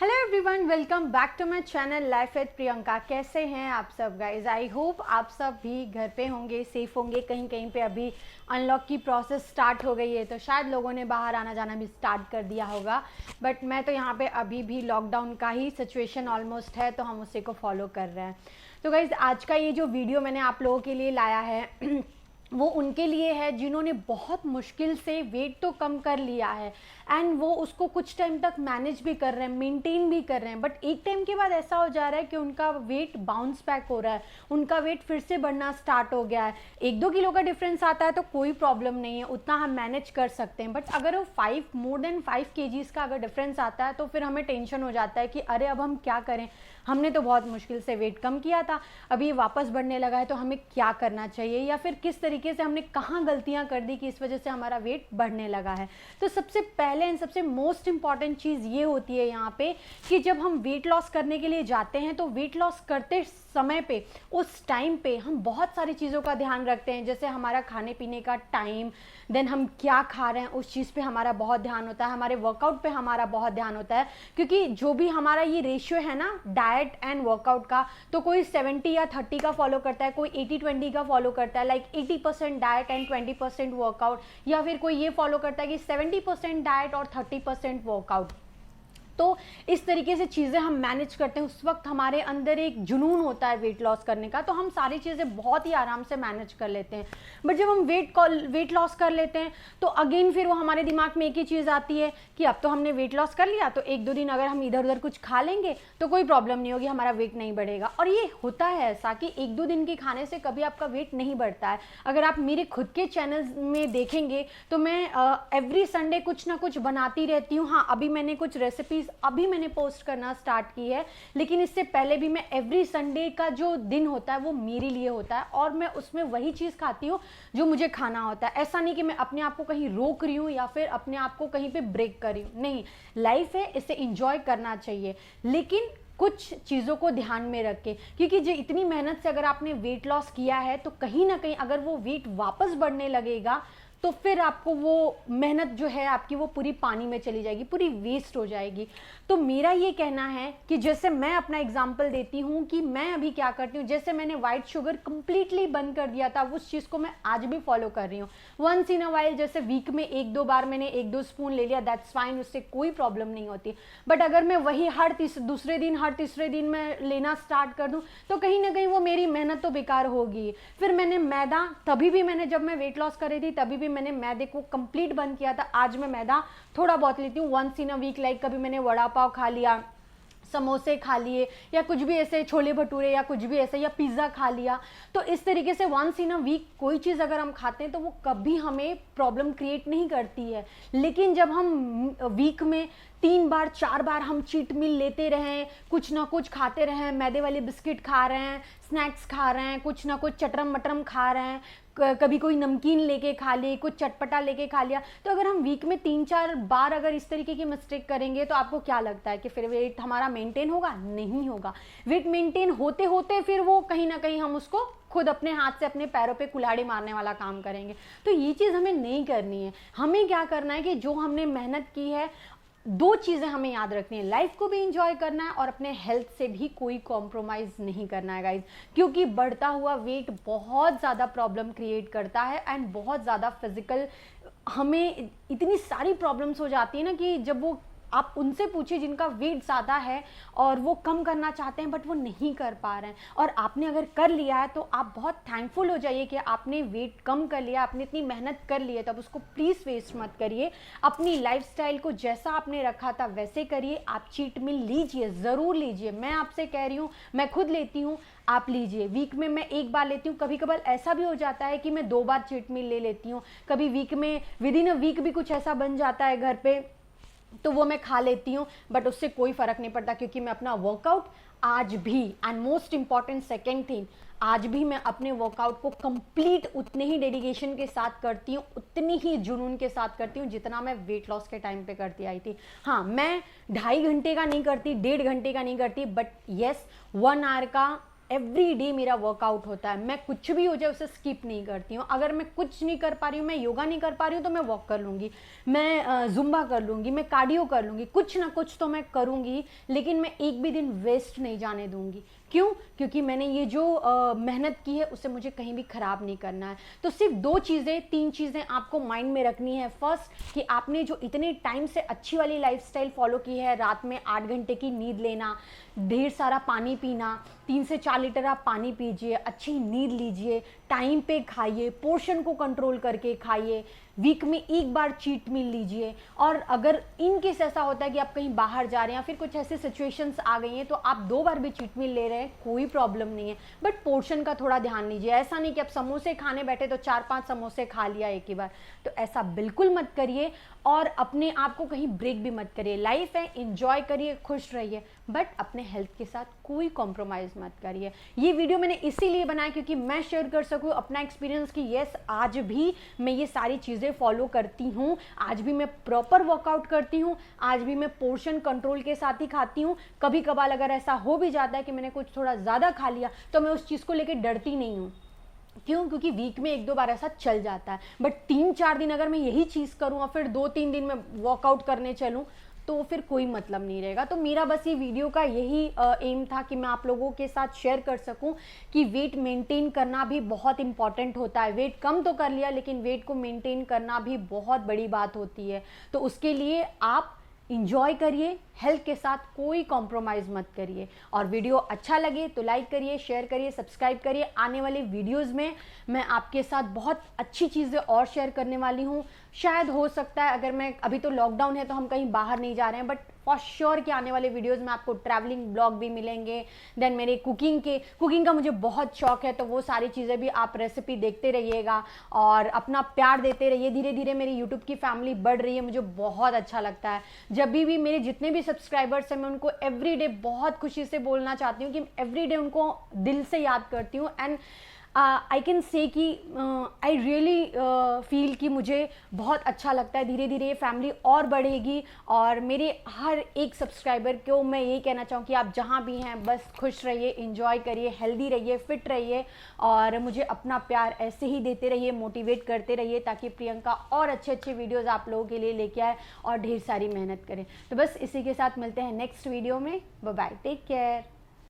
Hello everyone, welcome back to my channel life with Priyanka. कैसे हैं आप सब गाइज? आई होप आप सब भी घर पे होंगे, सेफ होंगे। कहीं कहीं पे अभी अनलॉक की प्रोसेस स्टार्ट हो गई है, तो शायद लोगों ने बाहर आना जाना भी स्टार्ट कर दिया होगा। बट मैं तो यहाँ पे अभी भी लॉकडाउन का ही सिचुएशन ऑलमोस्ट है, तो हम उसी को फॉलो कर रहे हैं। तो गाइज आज का ये जो वीडियो मैंने आप लोगों के लिए लाया है वो उनके लिए है जिन्होंने बहुत मुश्किल से वेट तो कम कर लिया है एंड वो उसको कुछ टाइम तक मैनेज भी कर रहे हैं, मेंटेन भी कर रहे हैं। बट एक टाइम के बाद ऐसा हो जा रहा है कि उनका वेट बाउंस बैक हो रहा है, उनका वेट फिर से बढ़ना स्टार्ट हो गया है। 1-2 किलो का डिफरेंस आता है तो कोई प्रॉब्लम नहीं है, उतना हम मैनेज कर सकते हैं। बट अगर वो मोर देन 5 kgs का अगर डिफरेंस आता है तो फिर हमें टेंशन हो जाता है कि अरे अब हम क्या करें, हमने तो बहुत मुश्किल से वेट कम किया था, अभी ये वापस बढ़ने लगा है, तो हमें क्या करना चाहिए या फिर किस तरीके से हमने कहाँ गलतियाँ कर दी कि इस वजह से हमारा वेट बढ़ने लगा है। तो सबसे पहले एंड सबसे मोस्ट इंपॉर्टेंट चीज़ ये होती है यहाँ पे कि जब हम वेट लॉस करने के लिए जाते हैं तो वेट लॉस करते समय पे उस टाइम पे हम बहुत सारी चीज़ों का ध्यान रखते हैं, जैसे हमारा खाने पीने का टाइम, देन हम क्या खा रहे हैं उस चीज़ पे हमारा बहुत ध्यान होता है, हमारे वर्कआउट पे हमारा बहुत ध्यान होता है। क्योंकि जो भी हमारा ये रेशियो है ना डाइट एंड वर्कआउट का, तो कोई 70 या 30 का फॉलो करता है, कोई 80-20 का फॉलो करता है, लाइक 80% डाइट एंड 20% वर्कआउट, या फिर कोई ये फॉलो करता है कि 70% डाइट और 30% वर्कआउट। तो इस तरीके से चीज़ें हम मैनेज करते हैं। उस वक्त हमारे अंदर एक जुनून होता है वेट लॉस करने का, तो हम सारी चीज़ें बहुत ही आराम से मैनेज कर लेते हैं। बट जब हम वेट लॉस कर लेते हैं तो अगेन फिर वो हमारे दिमाग में एक ही चीज़ आती है कि अब तो हमने वेट लॉस कर लिया, तो 1-2 दिन अगर हम इधर उधर कुछ खा लेंगे तो कोई प्रॉब्लम नहीं होगी, हमारा वेट नहीं बढ़ेगा। और ये होता है ऐसा कि 1-2 दिन के खाने से कभी आपका वेट नहीं बढ़ता है। अगर आप मेरे खुद के चैनल में देखेंगे तो मैं एवरी संडे कुछ ना कुछ बनाती रहती हूँ। हाँ, अभी मैंने कुछ रेसिपीज अभी मैंने पोस्ट करना स्टार्ट की है, लेकिन इससे पहले भी मैं एवरी संडे का जो दिन होता है वो मेरे लिए होता है और मैं उसमें वही चीज़ खाती हूँ जो मुझे खाना होता है। ऐसा नहीं कि मैं अपने आप को कहीं रोक रही हूँ या फिर अपने आप को कहीं पे ब्रेक कर रही हूँ, नहीं। लाइफ है, इसे इंजॉय करना चाहिए, लेकिन कुछ चीज़ों को ध्यान में रख के। क्योंकि जो इतनी मेहनत से अगर आपने वेट लॉस किया है तो कहीं ना कहीं अगर वो वेट वापस बढ़ने लगेगा तो फिर आपको वो मेहनत जो है आपकी वो पूरी पानी में चली जाएगी, पूरी वेस्ट हो जाएगी। तो मेरा ये कहना है कि जैसे मैं अपना एग्जांपल देती हूँ कि मैं अभी क्या करती हूँ, जैसे मैंने वाइट शुगर कंप्लीटली बंद कर दिया था, उस चीज़ को मैं आज भी फॉलो कर रही हूँ। वंस इन अ वाइल, जैसे वीक में 1-2 बार मैंने 1-2 स्पून ले लिया, दैट्स फाइन, उससे कोई प्रॉब्लम नहीं होती। बट अगर मैं वही हर तीसरे दिन मैं लेना स्टार्ट कर दूँ तो कहीं ना कहीं वो मेरी मेहनत तो बेकार होगी। फिर मैंने मैदा, तभी भी मैंने जब मैं वेट लॉस कर रही थी तभी भी मैंने मैदे को कंप्लीट बंद किया था। आज मैं मैदा थोड़ा बहुत लेती हूँ, once in a week, like कभी मैंने वड़ा पाव खा लिया, समोसे खा लिए, या कुछ भी ऐसे छोले भटूरे या कुछ भी ऐसे, या पिज़्ज़ा खा लिया। तो इस तरीके से वंस इन अ वीक कोई चीज़ अगर हम खाते हैं तो वो कभी हमें प्रॉब्लम क्रिएट नहीं करती है। लेकिन जब हम वीक में 3 बार 4 बार हम चीट मील लेते रहें, कुछ ना कुछ खाते रहें, मैदे वाले बिस्किट खा रहे हैं, स्नैक्स खा रहे हैं, कुछ ना कुछ चटरम मटरम खा रहे हैं, कभी कोई नमकीन लेके खा ली, कुछ चटपटा लेके खा लिया, तो अगर हम वीक में 3-4 बार अगर इस तरीके की मिस्टेक करेंगे तो आपको क्या लगता है कि फिर वेट हमारा मेंटेन होगा? नहीं होगा। वेट मेंटेन होते होते फिर वो कहीं ना कहीं हम उसको खुद अपने हाथ से अपने पैरों पे कुल्हाड़ी मारने वाला काम करेंगे। तो ये चीज़ हमें नहीं करनी है। हमें क्या करना है कि जो हमने मेहनत की है, 2 चीज़ें हमें याद रखनी है, लाइफ को भी इंजॉय करना है और अपने हेल्थ से भी कोई कॉम्प्रोमाइज़ नहीं करना है गाइज। क्योंकि बढ़ता हुआ वेट बहुत ज़्यादा प्रॉब्लम क्रिएट करता है एंड बहुत ज़्यादा फिजिकल, हमें इतनी सारी प्रॉब्लम्स हो जाती है ना कि जब वो आप उनसे पूछिए जिनका वेट ज़्यादा है और वो कम करना चाहते हैं बट वो नहीं कर पा रहे हैं, और आपने अगर कर लिया है तो आप बहुत थैंकफुल हो जाइए कि आपने वेट कम कर लिया, आपने इतनी मेहनत कर ली है, तो अब उसको प्लीज़ वेस्ट मत करिए। अपनी लाइफस्टाइल को जैसा आपने रखा था वैसे करिए। आप चीट मील लीजिए, ज़रूर लीजिए, मैं आपसे कह रही हूँ, मैं खुद लेती हूँ, आप लीजिए। वीक में मैं 1 बार लेती हूँ, कभी कभार ऐसा भी हो जाता है कि मैं 2 बार चीट मील ले लेती हूँ, कभी वीक में विद इन अ वीक भी कुछ ऐसा बन जाता है घर पे तो वो मैं खा लेती हूँ, बट उससे कोई फ़र्क नहीं पड़ता क्योंकि मैं अपना वर्कआउट आज भी, and most important second thing, आज भी मैं अपने वर्कआउट को कंप्लीट उतने ही डेडिकेशन के साथ करती हूँ, उतनी ही जुनून के साथ करती हूँ जितना मैं वेट लॉस के टाइम पे करती आई थी। हाँ, मैं 2.5 घंटे का नहीं करती, 1.5 घंटे का नहीं करती, बट येस 1 आवर का एवरी डे मेरा वर्कआउट होता है, मैं कुछ भी हो जाए उसे स्किप नहीं करती हूँ। अगर मैं कुछ नहीं कर पा रही हूँ, मैं योगा नहीं कर पा रही हूँ, तो मैं वॉक कर लूँगी, मैं जुम्बा कर लूँगी, मैं कार्डियो कर लूँगी, कुछ ना कुछ तो मैं करूँगी, लेकिन मैं एक भी दिन वेस्ट नहीं जाने दूँगी। क्यों? क्योंकि मैंने ये जो मेहनत की है उसे मुझे कहीं भी ख़राब नहीं करना है। तो सिर्फ 2 चीज़ें 3 चीज़ें आपको माइंड में रखनी है। फर्स्ट कि आपने जो इतने टाइम से अच्छी वाली लाइफस्टाइल फॉलो की है, रात में 8 घंटे की नींद लेना, ढेर सारा पानी पीना, 3 से 4 लीटर आप पानी पीजिए, अच्छी नींद लीजिए, टाइम पे खाइए, पोर्शन को कंट्रोल करके खाइए, वीक में एक बार चीट मील लीजिए। और अगर इन केस ऐसा होता है कि आप कहीं बाहर जा रहे हैं या फिर कुछ ऐसी सिचुएशंस आ गई हैं तो आप 2 बार भी चीट मील ले रहे हैं, कोई प्रॉब्लम नहीं है, बट पोर्शन का थोड़ा ध्यान लीजिए। ऐसा नहीं कि आप समोसे खाने बैठे तो 4-5 समोसे खा लिया एक ही बार, तो ऐसा बिल्कुल मत करिए और अपने आप को कहीं ब्रेक भी मत करिए। लाइफ है, एंजॉय करिए, खुश रहिए, बट अपने हेल्थ के साथ कोई कॉम्प्रोमाइज़ मत करिए। ये वीडियो मैंने इसीलिए बनाया क्योंकि मैं शेयर कर सकूँ अपना एक्सपीरियंस कि यस, आज भी मैं ये सारी चीज़ें फॉलो करती हूँ, आज भी मैं प्रॉपर वर्कआउट करती हूँ, आज भी मैं पोर्शन कंट्रोल के साथ ही खाती हूँ। कभी कभार अगर ऐसा हो भी जाता है कि मैंने कुछ थोड़ा ज़्यादा खा लिया तो मैं उस चीज़ को लेकर डरती नहीं हूँ। क्यों? क्योंकि वीक में 1-2 बार ऐसा चल जाता है, बट 3-4 दिन अगर मैं यही चीज़ करूँ और फिर 2-3 दिन में वर्कआउट करने चलूँ तो फिर कोई मतलब नहीं रहेगा। तो मेरा बस ये वीडियो का यही एम था कि मैं आप लोगों के साथ शेयर कर सकूं कि वेट मेंटेन करना भी बहुत इंपॉर्टेंट होता है। वेट कम तो कर लिया, लेकिन वेट को मेंटेन करना भी बहुत बड़ी बात होती है। तो उसके लिए आप इंजॉय करिए, हेल्थ के साथ कोई कॉम्प्रोमाइज़ मत करिए। और वीडियो अच्छा लगे तो लाइक करिए, शेयर करिए, सब्सक्राइब करिए। आने वाले वीडियोस में मैं आपके साथ बहुत अच्छी चीज़ें और शेयर करने वाली हूँ। शायद हो सकता है, अगर मैं अभी तो लॉकडाउन है तो हम कहीं बाहर नहीं जा रहे हैं, बट फॉर श्योर कि आने वाले वीडियोस में आपको ट्रैवलिंग ब्लॉग भी मिलेंगे। देन मेरे कुकिंग का मुझे बहुत शौक है, तो वो सारी चीज़ें भी आप रेसिपी देखते रहिएगा और अपना प्यार देते रहिए। धीरे धीरे मेरी यूट्यूब की फैमिली बढ़ रही है, मुझे बहुत अच्छा लगता है। जब भी मेरे जितने भी सब्सक्राइबर्स हैं, मैं उनको एवरीडे बहुत खुशी से बोलना चाहती हूँ कि एवरीडे उनको दिल से याद करती हूँ। एंड आई कैन से कि आई रियली फील कि मुझे बहुत अच्छा लगता है। धीरे धीरे ये फैमिली और बढ़ेगी और मेरे हर एक सब्सक्राइबर को मैं यही कहना चाहूँ कि आप जहाँ भी हैं बस खुश रहिए, इंजॉय करिए, हेल्दी रहिए, फिट रहिए और मुझे अपना प्यार ऐसे ही देते रहिए, मोटिवेट करते रहिए, ताकि प्रियंका और अच्छे अच्छे वीडियोज़ आप लोगों के लिए लेके आए और ढेर सारी मेहनत करें। तो बस इसी के साथ मिलते हैं नेक्स्ट वीडियो में। Bye bye, take care.